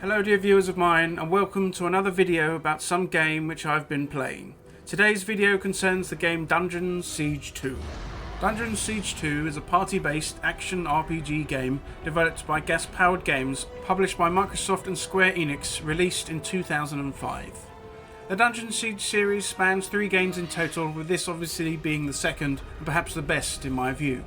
Hello dear viewers of mine, and welcome to another video about some game which I've been playing. Today's video concerns the game Dungeon Siege 2. Dungeon Siege 2 is a party-based action RPG game developed by Gas Powered Games, published by Microsoft and Square Enix, released in 2005. The Dungeon Siege series spans 3 games in total, with this obviously being the second and perhaps the best in my view.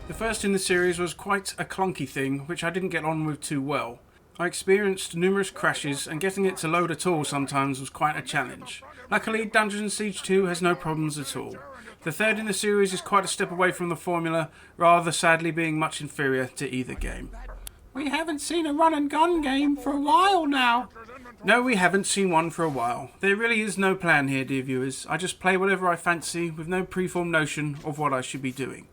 The first in the series was quite a clunky thing which I didn't get on with too well. I experienced numerous crashes, and getting it to load at all sometimes was quite a challenge. Luckily, Dungeon Siege 2 has no problems at all. The third in the series is quite a step away from the formula, rather sadly being much inferior to either game. We haven't seen a run and gun game for a while now. No, we haven't seen one for a while. There really is no plan here, dear viewers. I just play whatever I fancy with no preformed notion of what I should be doing.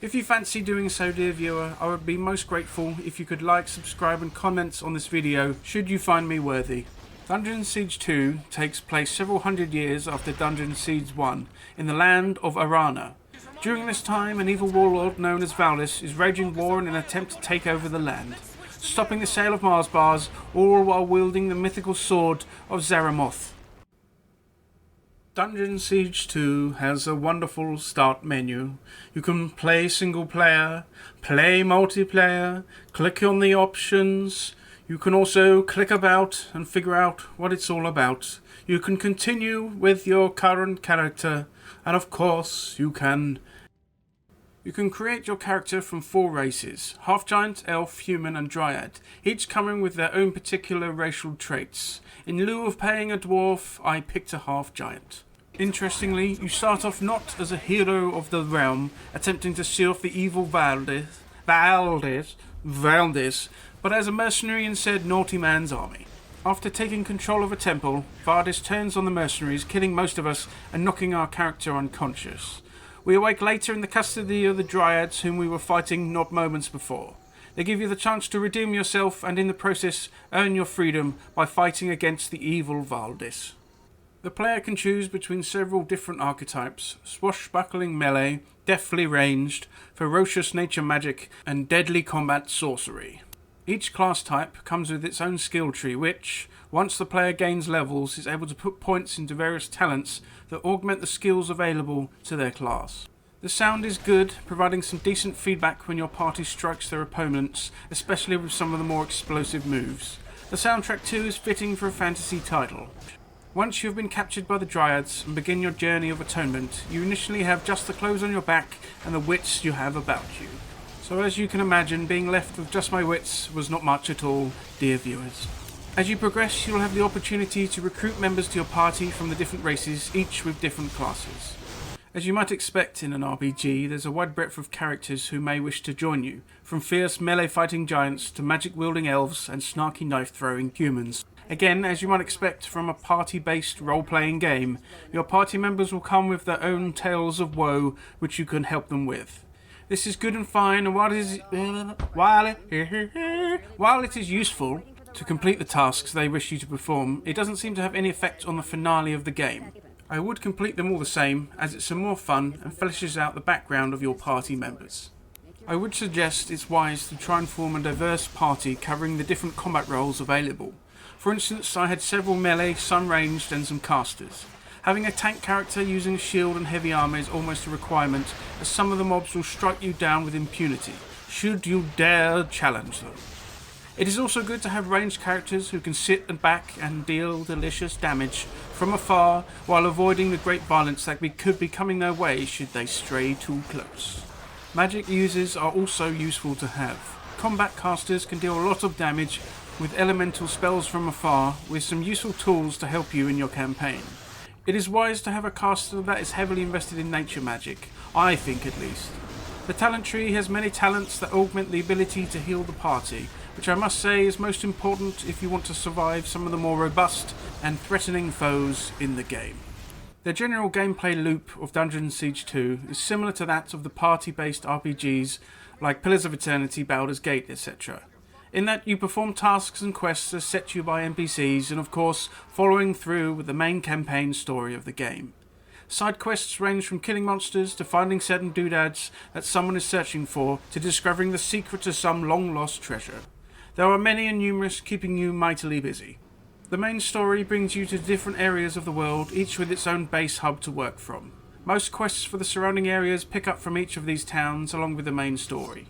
If you fancy doing so, dear viewer, I would be most grateful if you could like, subscribe and comment on this video should you find me worthy. Dungeon Siege 2 takes place several hundred years after Dungeon Siege 1 in the land of Arana. During this time, an evil warlord known as Valdis is waging war in an attempt to take over the land, stopping the sale of Mars bars, all while wielding the mythical sword of Zaramoth. Dungeon Siege 2 has a wonderful start menu. You can play single player, play multiplayer, click on the options. You can also click about and figure out what it's all about. You can continue with your current character, and of course you can create your character from 4 races: half-giant, elf, human and dryad, each coming with their own particular racial traits. In lieu of paying a dwarf, I picked a half-giant. Interestingly, you start off not as a hero of the realm, attempting to see off the evil Valdis, but as a mercenary in said naughty man's army. After taking control of a temple, Valdis turns on the mercenaries, killing most of us and knocking our character unconscious. We awake later in the custody of the Dryads whom we were fighting not moments before. They give you the chance to redeem yourself and in the process earn your freedom by fighting against the evil Valdis. The player can choose between several different archetypes: swashbuckling melee, deftly ranged, ferocious nature magic and deadly combat sorcery. Each class type comes with its own skill tree which, once the player gains levels, is able to put points into various talents that augment the skills available to their class. The sound is good, providing some decent feedback when your party strikes their opponents, especially with some of the more explosive moves. The soundtrack too is fitting for a fantasy title. Once you have been captured by the Dryads and begin your journey of atonement, you initially have just the clothes on your back and the wits you have about you. So as you can imagine, being left with just my wits was not much at all, dear viewers. As you progress, you will have the opportunity to recruit members to your party from the different races, each with different classes. As you might expect in an RPG, there's a wide breadth of characters who may wish to join you, from fierce melee fighting giants to magic wielding elves and snarky knife throwing humans. Again, as you might expect from a party-based role-playing game, your party members will come with their own tales of woe which you can help them with. This is good and fine, and while it is useful to complete the tasks they wish you to perform, it doesn't seem to have any effect on the finale of the game. I would complete them all the same, as it's some more fun and fleshes out the background of your party members. I would suggest it's wise to try and form a diverse party covering the different combat roles available. For instance, I had several melee, some ranged and some casters. Having a tank character using a shield and heavy armour is almost a requirement, as some of the mobs will strike you down with impunity, should you dare challenge them. It is also good to have ranged characters who can sit and back and deal delicious damage from afar while avoiding the great violence that could be coming their way should they stray too close. Magic users are also useful to have. Combat casters can deal a lot of damage with elemental spells from afar, with some useful tools to help you in your campaign. It is wise to have a caster that is heavily invested in nature magic, I think at least. The talent tree has many talents that augment the ability to heal the party, which I must say is most important if you want to survive some of the more robust and threatening foes in the game. The general gameplay loop of Dungeon Siege 2 is similar to that of the party-based RPGs like Pillars of Eternity, Baldur's Gate, etc. In that you perform tasks and quests as set to you by NPCs and of course following through with the main campaign story of the game. Side quests range from killing monsters to finding certain doodads that someone is searching for to discovering the secret to some long lost treasure. There are many and numerous, keeping you mightily busy. The main story brings you to different areas of the world, each with its own base hub to work from. Most quests for the surrounding areas pick up from each of these towns along with the main story.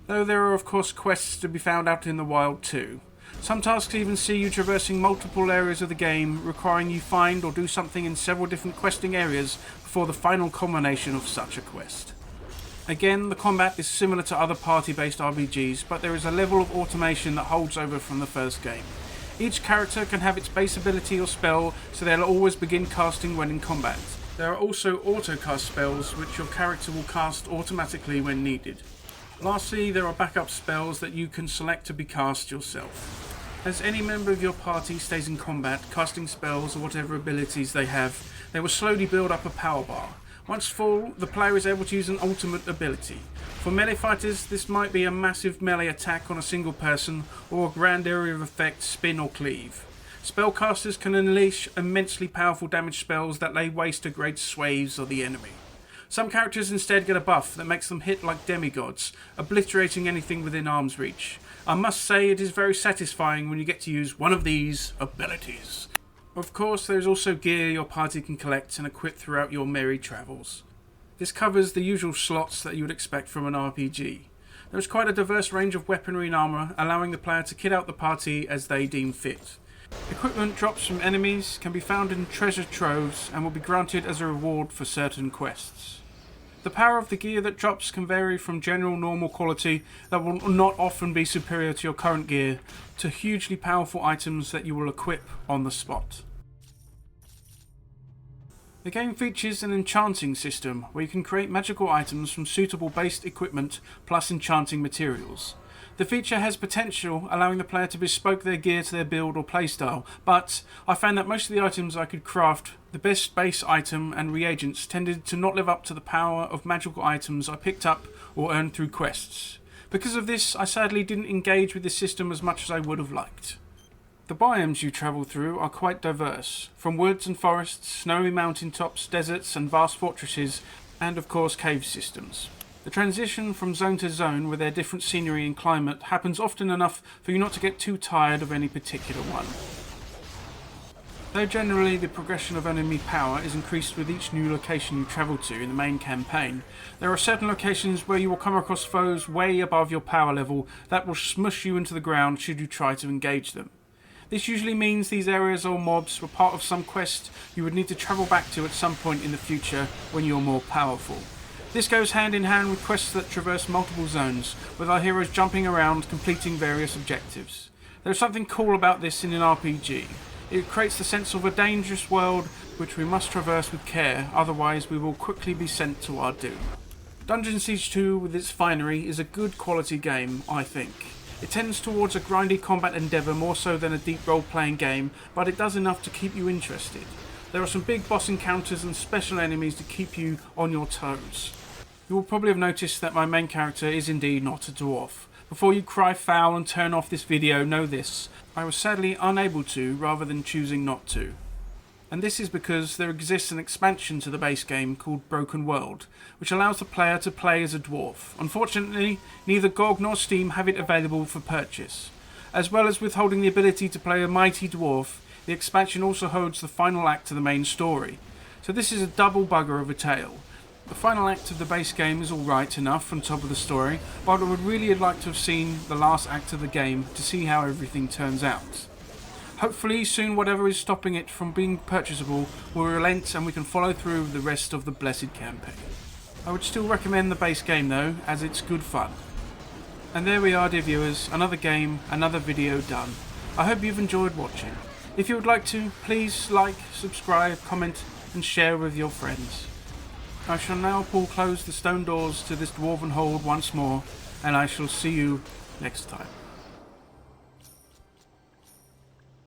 Though there are of course quests to be found out in the wild too. Some tasks even see you traversing multiple areas of the game, requiring you find or do something in several different questing areas before the final culmination of such a quest. Again, the combat is similar to other party-based RPGs, but there is a level of automation that holds over from the first game. Each character can have its base ability or spell, so they'll always begin casting when in combat. There are also auto-cast spells, which your character will cast automatically when needed. Lastly, there are backup spells that you can select to be cast yourself. As any member of your party stays in combat, casting spells or whatever abilities they have, they will slowly build up a power bar. Once full, the player is able to use an ultimate ability. For melee fighters, this might be a massive melee attack on a single person, or a grand area of effect, spin or cleave. Spellcasters can unleash immensely powerful damage spells that lay waste to great swathes of the enemy. Some characters instead get a buff that makes them hit like demigods, obliterating anything within arm's reach. I must say it is very satisfying when you get to use one of these abilities. Of course, there is also gear your party can collect and equip throughout your merry travels. This covers the usual slots that you would expect from an RPG. There is quite a diverse range of weaponry and armour, allowing the player to kit out the party as they deem fit. Equipment drops from enemies can be found in treasure troves and will be granted as a reward for certain quests. The power of the gear that drops can vary from general normal quality that will not often be superior to your current gear, to hugely powerful items that you will equip on the spot. The game features an enchanting system where you can create magical items from suitable based equipment plus enchanting materials. The feature has potential, allowing the player to bespoke their gear to their build or playstyle, but I found that most of the items I could craft, the best base item and reagents, tended to not live up to the power of magical items I picked up or earned through quests. Because of this, I sadly didn't engage with this system as much as I would have liked. The biomes you travel through are quite diverse, from woods and forests, snowy mountaintops, deserts and vast fortresses, and of course cave systems. The transition from zone to zone with their different scenery and climate happens often enough for you not to get too tired of any particular one. Though generally the progression of enemy power is increased with each new location you travel to in the main campaign, there are certain locations where you will come across foes way above your power level that will smush you into the ground should you try to engage them. This usually means these areas or mobs were part of some quest you would need to travel back to at some point in the future when you're more powerful. This goes hand in hand with quests that traverse multiple zones, with our heroes jumping around completing various objectives. There's something cool about this in an RPG. It creates the sense of a dangerous world which we must traverse with care, otherwise we will quickly be sent to our doom. Dungeon Siege 2 with its finery is a good quality game, I think. It tends towards a grindy combat endeavour more so than a deep role-playing game, but it does enough to keep you interested. There are some big boss encounters and special enemies to keep you on your toes. You will probably have noticed that my main character is indeed not a dwarf. Before you cry foul and turn off this video, know this: I was sadly unable to rather than choosing not to. And this is because there exists an expansion to the base game called Broken World, which allows the player to play as a dwarf. Unfortunately, neither GOG nor Steam have it available for purchase. As well as withholding the ability to play a mighty dwarf, the expansion also holds the final act to the main story. So this is a double bugger of a tale. The final act of the base game is alright enough on top of the story, but I would really like to have seen the last act of the game to see how everything turns out. Hopefully soon whatever is stopping it from being purchasable will relent and we can follow through with the rest of the blessed campaign. I would still recommend the base game though, as it's good fun. And there we are, dear viewers, another game, another video done. I hope you've enjoyed watching. If you would like to, please like, subscribe, comment and share with your friends. I shall now pull close the stone doors to this dwarven hold once more, and I shall see you next time.